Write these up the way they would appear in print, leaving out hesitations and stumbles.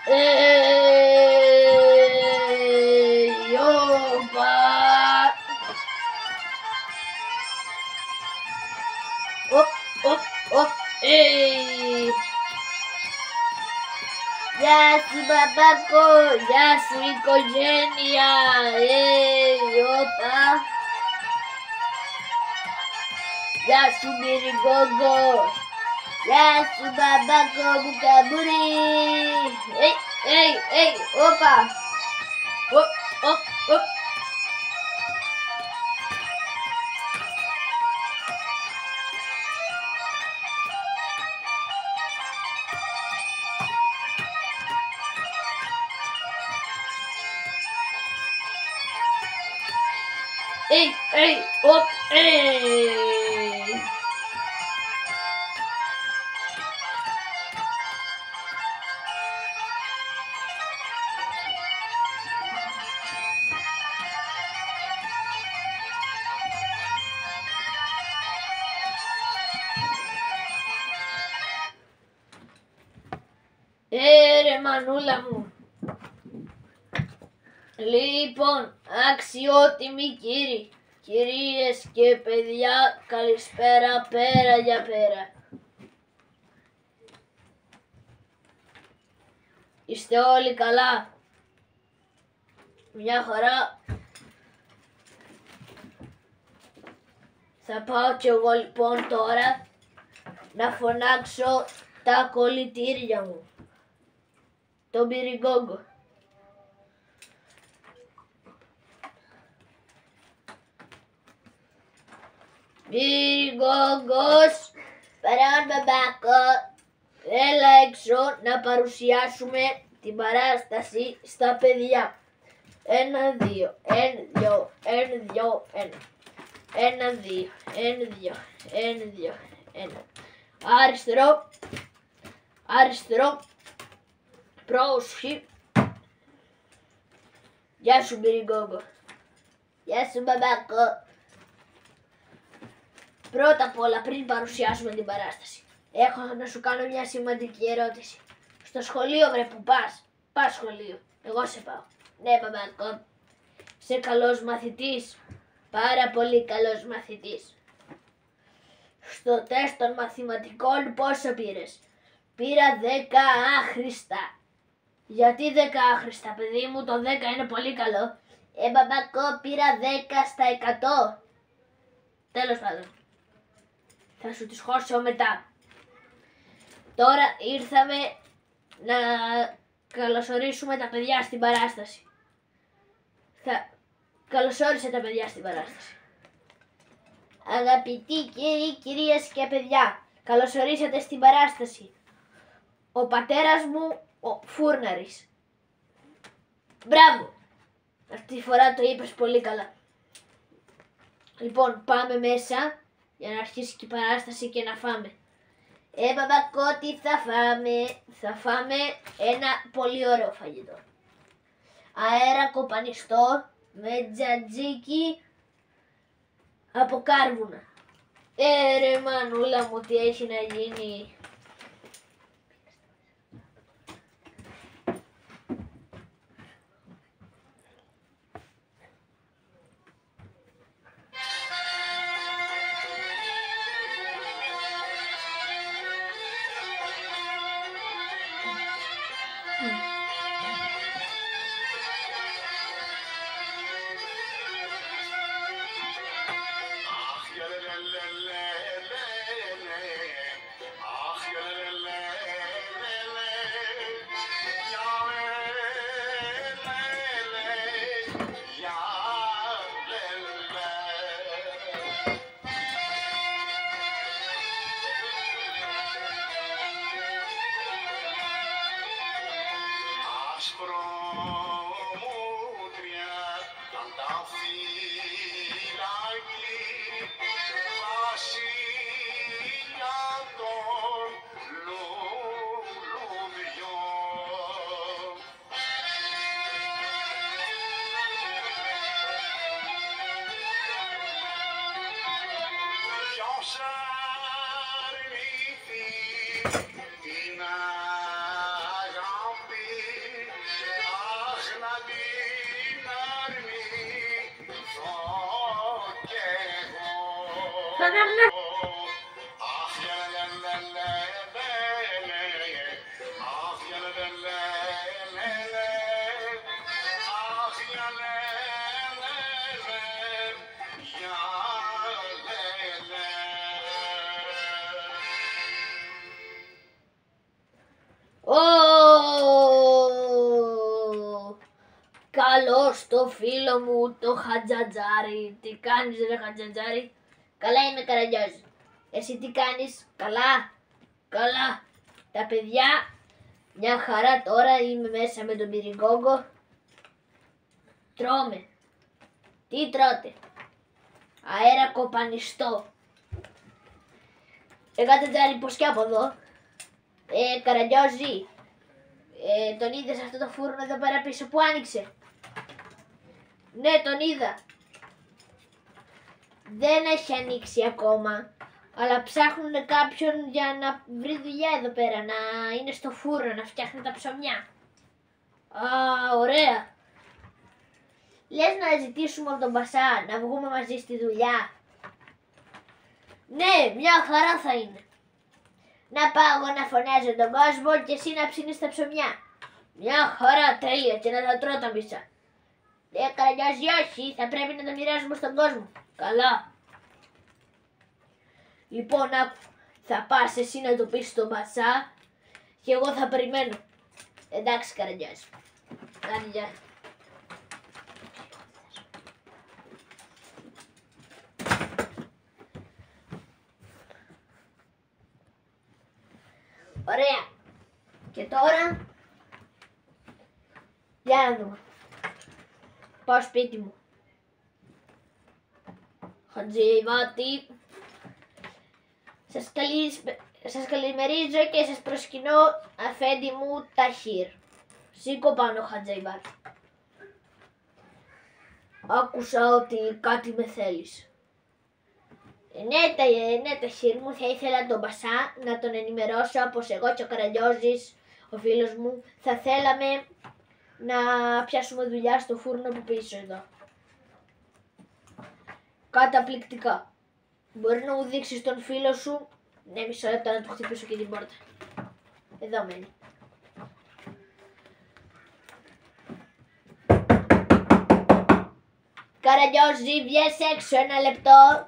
Όπα. Γεια σου Μπαμπάκο, γεια σου οικογένεια, όπα. Γεια σου Μπυριγκόγκο, γεια σου Μπαμπάκο μου καμπούρι. Όπα. Ρε μανούλα μου. Λοιπόν, αξιότιμοι κύριοι, κυρίες και παιδιά, καλησπέρα πέρα για πέρα. Είστε όλοι καλά? Μια χαρά. Θα πάω κι εγώ λοιπόν τώρα να φωνάξω τα κολλητήρια μου. Τον Μπυριγκόγκο. Μπυριγκόγκος, παρόν Μπαμπάκο, έλα έξω να παρουσιάσουμε την παράσταση στα παιδιά. 1, 2, 1, 2, 1, 2, 1. 1, 2, 1, 2, 1, 2, 1. Αριστερό, αριστερό, πρόσχη. Γεια σου Μπυριγκόγκο. Γεια σου Μπαμπάκο. Πρώτα απ' όλα, πριν παρουσιάσουμε την παράσταση, έχω να σου κάνω μια σημαντική ερώτηση. Στο σχολείο βρε που πας? Πας σχολείο? Εγώ σε πάω. Ναι Μπαμπάκο. Είσαι καλός μαθητής? Πάρα πολύ καλός μαθητής. Στο τεστ των μαθηματικών πόσο πήρες? Πήρα 10 άχρηστα. Γιατί 10 άχρηστα παιδί μου? Το 10 είναι πολύ καλό. Μπαμπάκο, πήρα 10 στα 100. Τέλος πάντων. Θα σου τις χώσω μετά. Τώρα ήρθαμε να καλωσορίσουμε τα παιδιά στην παράσταση. Καλωσόρισε τα παιδιά στην παράσταση. Αγαπητοί κύριοι, κυρίες και παιδιά, καλωσορίσατε στην παράσταση. Ο πατέρας μου, ο Φούρναρης. Μπράβο! Αυτή τη φορά το είπες πολύ καλά. Λοιπόν, πάμε μέσα για να αρχίσει και η παράσταση και να φάμε. Μπαμπάκο, τι θα φάμε? Θα φάμε ένα πολύ ωραίο φαγητό. Αέρα κοπανιστό με τζατζίκι από κάρβουνα. Ρε μανούλα μου, τι έχει να γίνει? Την αγάπη Καλώς το φίλο μου το Χατζατζάρι. Τι κάνεις ρε Χατζατζάρι? Καλά είμαι Καραγκιόζη. Εσύ τι κάνεις? Καλά? Καλά. Τα παιδιά μια χαρά, τώρα είμαι μέσα με τον Πυριγκόγκο. Τρώμε. Τι τρώτε? Αέρα κοπανιστό. Χατζατζάρι, πως και από εδώ. Καραγκιόζη, τον είδες αυτό το φούρνο εδώ πέρα πίσω που άνοιξε? Ναι, τον είδα. Δεν έχει ανοίξει ακόμα, αλλά ψάχνουν κάποιον για να βρει δουλειά εδώ πέρα, να είναι στο φούρνο, να φτιάχνει τα ψωμιά. Α, ωραία. Λες να ζητήσουμε από τον Πασά να βγούμε μαζί στη δουλειά? Ναι, μια χαρά θα είναι. Να πάω εγώ να φωνάζω τον κόσμο και εσύ να ψήνεις τα ψωμιά. Μια χαρά, τέλεια, και να τα τρώω τα μισά. Καραγκιόζη, όχι, θα πρέπει να τα μοιράζουμε στον κόσμο. Καλά. Λοιπόν, θα πας εσύ να το πεις στον Πασά και εγώ θα περιμένω. Εντάξει Καραγκιόζη. Γεια. Ωραία. Και τώρα, για να δούμε. Πάω σπίτι μου. Χατζηβάτη. Σας καλημερίζω και σας προσκυνώ, αφέντη μου, Ταχύρ. Σήκω πάνω, Χατζηβάτη. Άκουσα ότι κάτι με θέλεις. Ναι, Ταχύρ μου, θα ήθελα τον Πασά να τον ενημερώσω πως εγώ και ο Καραγκιόζης, ο φίλος μου, θα θέλαμε να πιάσουμε δουλειά στο φούρνο που πίσω εδώ. Καταπληκτικά. Μπορεί να μου δείξεις τον φίλο σου? Ναι, μισό λεπτό να του χτυπήσω και την πόρτα. Εδώ μένει. Καραγκιόζη, βγες έξω ένα λεπτό.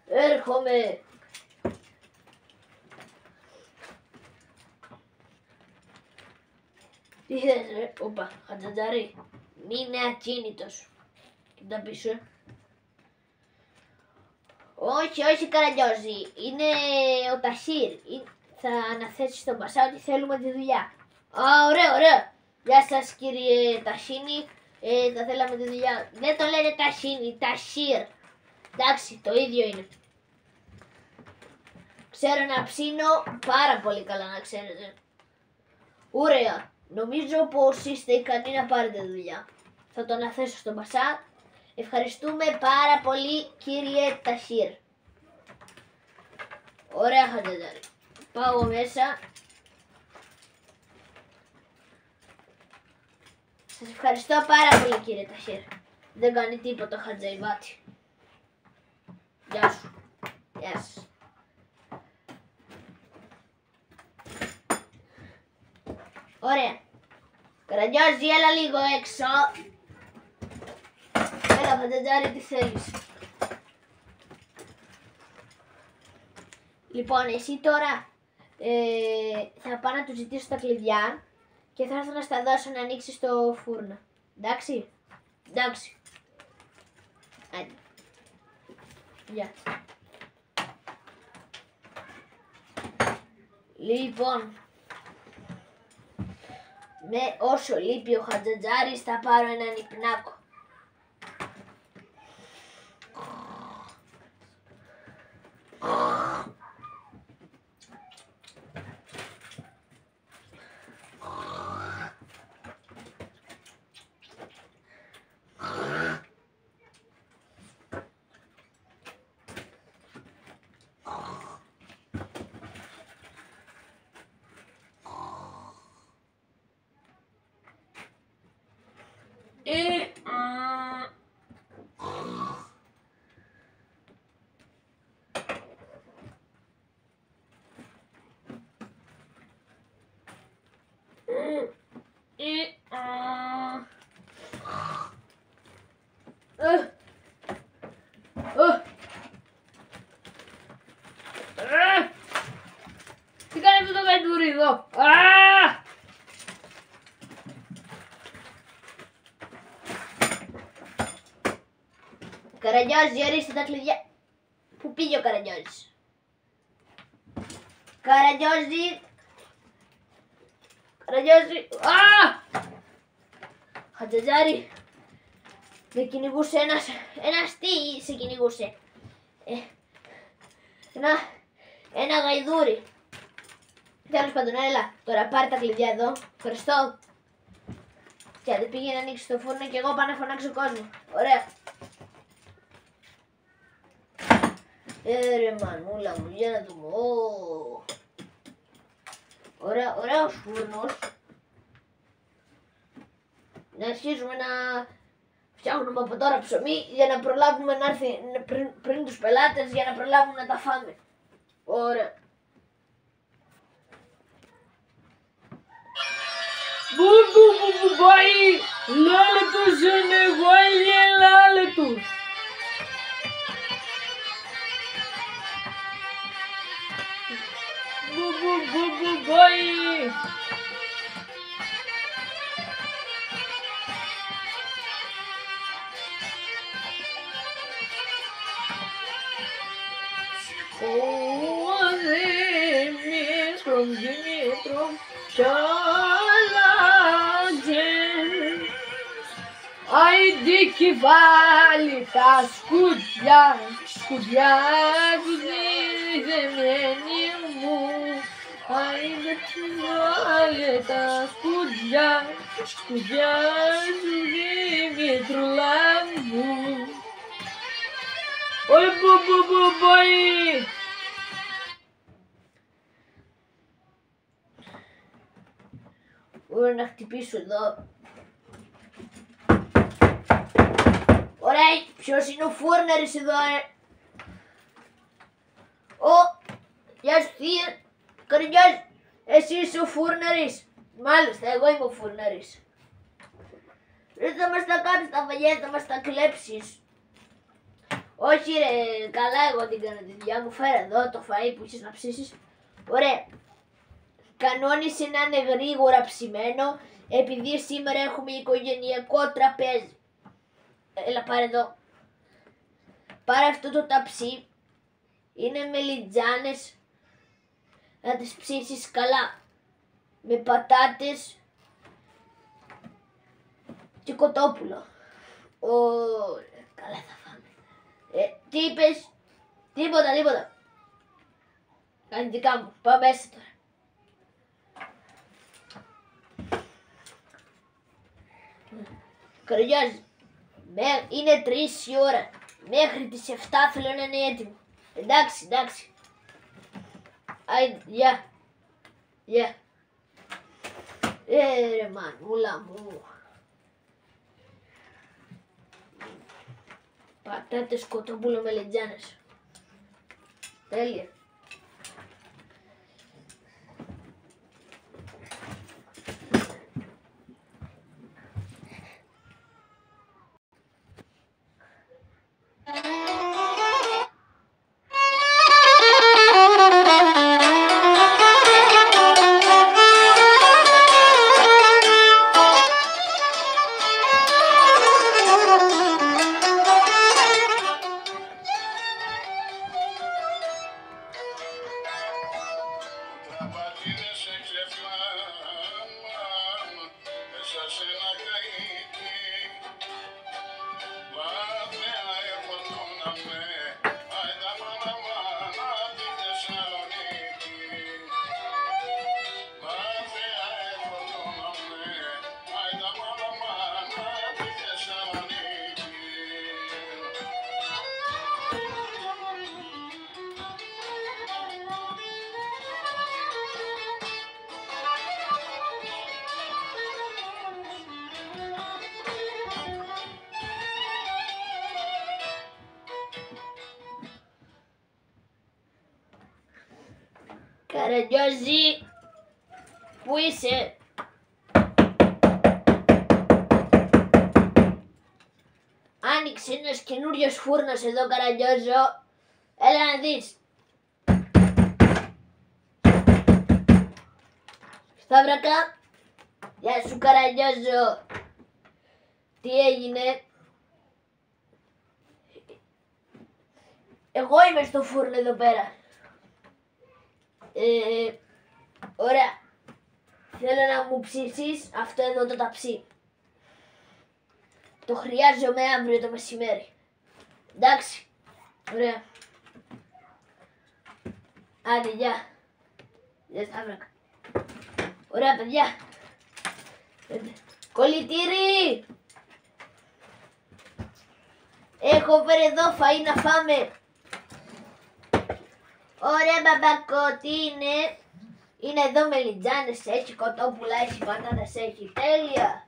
Έρχομαι. Τι θες ρε? Οπα, Χατζατζάρι, μην είναι ακίνητος. Κοίτα πίσω. Όχι Καραγκιόζη, είναι ο Ταχύρ. Θα αναθέσει στον Πασά ότι θέλουμε τη δουλειά. Α, ωραία. Γεια σας κύριε Ταχίνη, θα θέλαμε τη δουλειά. Δεν το λένε Ταχίνη, Ταχύρ. Εντάξει, το ίδιο είναι. Ξέρω να ψήνω πάρα πολύ καλά, να ξέρετε. Ωραία. Νομίζω πως είστε ικανοί να πάρετε δουλειά. Θα το αναθέσω στον Πασά. Ευχαριστούμε πάρα πολύ κύριε Ταχύρ. Ωραία Χατζατζάρι. Πάω μέσα. Σας ευχαριστώ πάρα πολύ κύριε Ταχύρ. Δεν κάνει τίποτα ο Χατζηβάτη. Γεια σου. Γεια σας. Ωραία. Καραγκιόζη, έλα λίγο έξω. Έλα Χατζατζάρι, τι θέλεις? Λοιπόν, εσύ τώρα θα πάω να του ζητήσω τα κλειδιά και θα έρθω να στα δώσω να ανοίξεις το φούρνο. Εντάξει? Εντάξει. Άντε. Γεια. Λοιπόν, με όσο λείπει ο Χατζατζάρης θα πάρω έναν υπνάκο. Γαϊδούρη εδώ. Α! Καραγκιόζη, ορίστε τα κλειδιά. Πού πήγε ο Καραγκιόζης? Καραγκιόζη. Καραγκιόζη. Α! Χατζατζάρη. Με κυνηγούσε ένας τι σε κυνηγούσε? Ένα γαϊδούρι. Τέλος πάντων, έλα. Τώρα πάρε τα κλειδιά εδώ. Ευχαριστώ. Και αν δεν πήγε να ανοίξει το φούρνο και εγώ πάω να φωνάξω κόσμο. Ωραία. Ρε μανούλα μου, για να δούμε. Ωραίος φούρνος. Να αρχίζουμε να φτιάχνουμε από τώρα ψωμί για να προλάβουμε να έρθει πριν τους πελάτες, για να προλάβουμε να τα φάμε. Ωραία. Μπουμπουμπουμπουμπαϊ, λάλε τους είναι γουάλια, λάλε τους. Μπουμπουμπουμπουμπαϊ. From Dimitro, Άιντι κι βάλει τα σκουδιά του διδεμένη μου. Άιντι κι βάλει τα σκουδιά του Δημητρουλά μου. Ωι μπουμπουμπουμπαϊ. Ωραία, να χτυπήσω εδώ. Ωραία, ποιος είναι ο φούρναρης εδώ, Γεια σου θεία. Καραγκιόζη, εσύ είσαι ο φούρναρης? Μάλιστα, εγώ είμαι ο φούρναρης. Δεν θα μας τα κάνεις τα βαγιά, θα μας τα κλέψεις. Όχι ρε, καλά εγώ την κάνω τη δουλειά μου. Φέρε εδώ το φαΐ που είχες να ψήσεις. Ωραία. Κανόνισε να είναι γρήγορα ψημένο, επειδή σήμερα έχουμε οικογενειακό τραπέζι. Έλα πάρε εδώ. Πάρε αυτό το ταψί. Είναι μελιτζάνες. Να τις ψήσεις καλά. Με πατάτες και κοτόπουλο. Ωραία, καλά θα φάμε. Τι είπες? Τίποτα. Κάνει δικά μου. Πάω μέσα τώρα. Καραγκιόζη, είναι 3 η ώρα. Μέχρι τις 7 θέλω να είναι έτοιμο. Εντάξει. Γεια. Ρε μανούλα μου. Πατάτες, κοτόπουλο, μελιτζάνες. Τέλεια. Καραγκιόζη, πού είσαι? Άνοιξε ένας καινούριος φούρνος εδώ, Καραγκιόζο. Έλα να δεις. Σταύρακα. Γεια σου Καραγκιόζο. Τι έγινε? Εγώ είμαι στο φούρνο εδώ πέρα. Ωραία. Θέλω να μου ψήσεις αυτό εδώ το ταψί. Το χρειάζομαι αύριο το μεσημέρι. Εντάξει. Ωραία. Άντε, γεια. Γεια Σταύρακα. Ωραία παιδιά. Κολλητήρι! Έχω φέρει εδώ φαΐ να φάμε. Ωραία μπαμπακό, τι είναι? Είναι εδώ μελιτζάνες, έχει κοτόπουλα, έχει πατάτες, έχει τέλεια.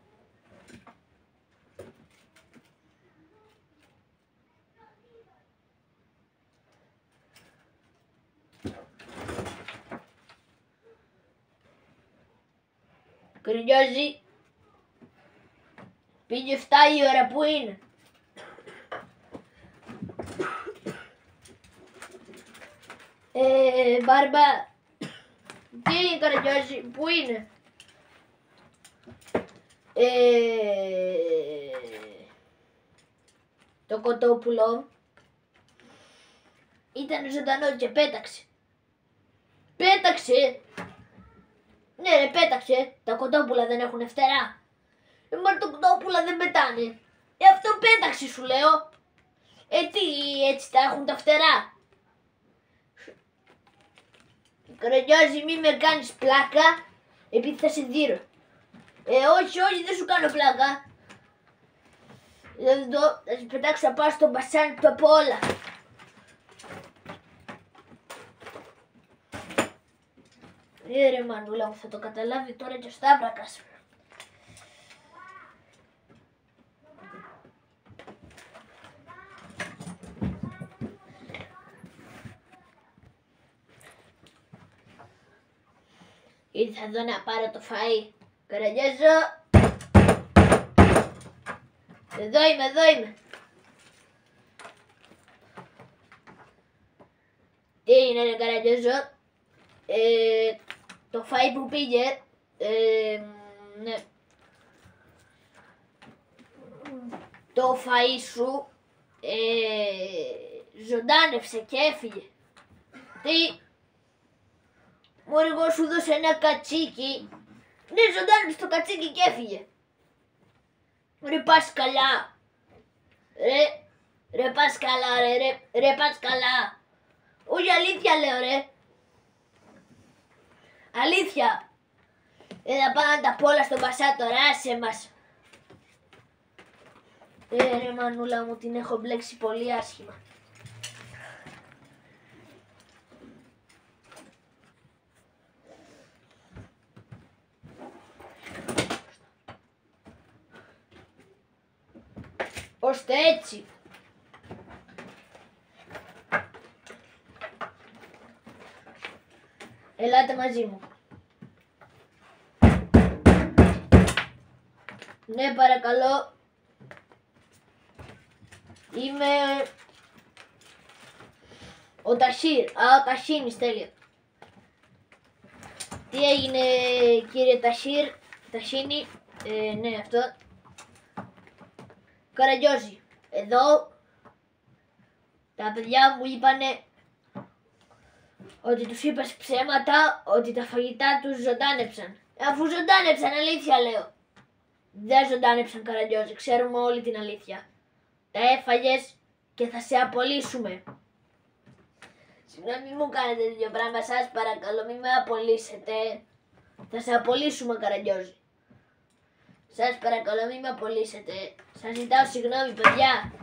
Κρυντιόζη. Πήγε 7 η ώρα, πού είναι? Μπάρμπα. Τι είναι Καραγκιόζη, πού είναι? Το κοτόπουλο ήταν ζωντανό και πέταξε. Πέταξε! Ναι ρε, πέταξε. Τα κοτόπουλα δεν έχουν φτερά. Μα τα κοτόπουλα δεν πετάνε. Αυτό πέταξε σου λέω. Τι έτσι τα έχουν τα φτερά? Καραγκιόζη, μη με κάνεις πλάκα, επειδή θα σε δείρω. Όχι, δεν σου κάνω πλάκα. Θα σε πετάξω να πάω στο μπασάνι του από όλα. Ρε μανούλα μου, θα το καταλάβει τώρα και ο Σταύρακας. Ήρθα εδώ να πάρω το φαΐ. Καραγκιόζο. Εδώ είμαι. Τι είναι ρε Καραγκιόζο? Το φαΐ που πήγε. Ναι. Το φαΐ σου ζωντάνευσε και έφυγε. Τι? Μωρέ, εγώ σου δώσα ένα κατσίκι. Ναι, ζωντάνεψε το κατσίκι και έφυγε. Ρε πας καλά. Ρε πας καλά ρε πας καλά. Όχι, αλήθεια λέω ρε. Αλήθεια. Θα πάω να τα πω όλα στον Πασά τώρα, άσε μας. Ρε μανούλα μου, την έχω μπλέξει πολύ άσχημα. Ώστε έτσι. Ελάτε μαζί μου. Ναι, παρακαλώ. Είμαι ο Τασίρ. Ο Τασίνης, τέλεια. Τι έγινε κύριε Τασίρ? Τασίνη, ναι αυτό. Καραγκιόζη, εδώ τα παιδιά μου είπανε ότι τους είπες ψέματα, ότι τα φαγητά τους ζωντάνεψαν. Αφού ζωντάνεψαν, αλήθεια λέω. Δεν ζωντάνεψαν Καραγκιόζη, ξέρουμε όλη την αλήθεια. Τα έφαγες και θα σε απολύσουμε. Συγγνώμη, μη μου κάνετε τέτοιο πράγμα, σας παρακαλώ, μη με απολύσετε. Θα σε απολύσουμε Καραγκιόζη. Σας παρακαλώ, μη με απολύσετε. Σας ζητάω συγγνώμη παιδιά.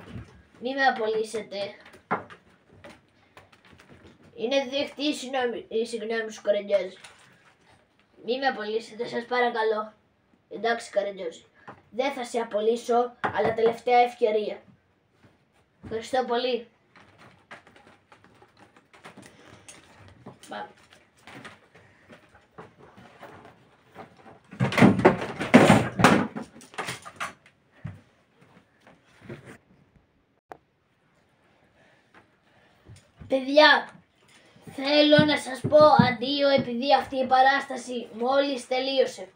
Μη με απολύσετε. Είναι δεχτή η συγγνώμη σου Καραγκιόζη. Μη με απολύσετε, σας παρακαλώ. Εντάξει Καραγκιόζη. Δεν θα σε απολύσω, αλλά τελευταία ευκαιρία. Ευχαριστώ πολύ. Πάμε. Παιδιά, Θέλω να σας πω αντίο επειδή αυτή η παράσταση μόλις τελείωσε.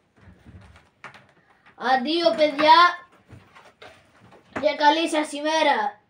Αντίο παιδιά και καλή σας ημέρα.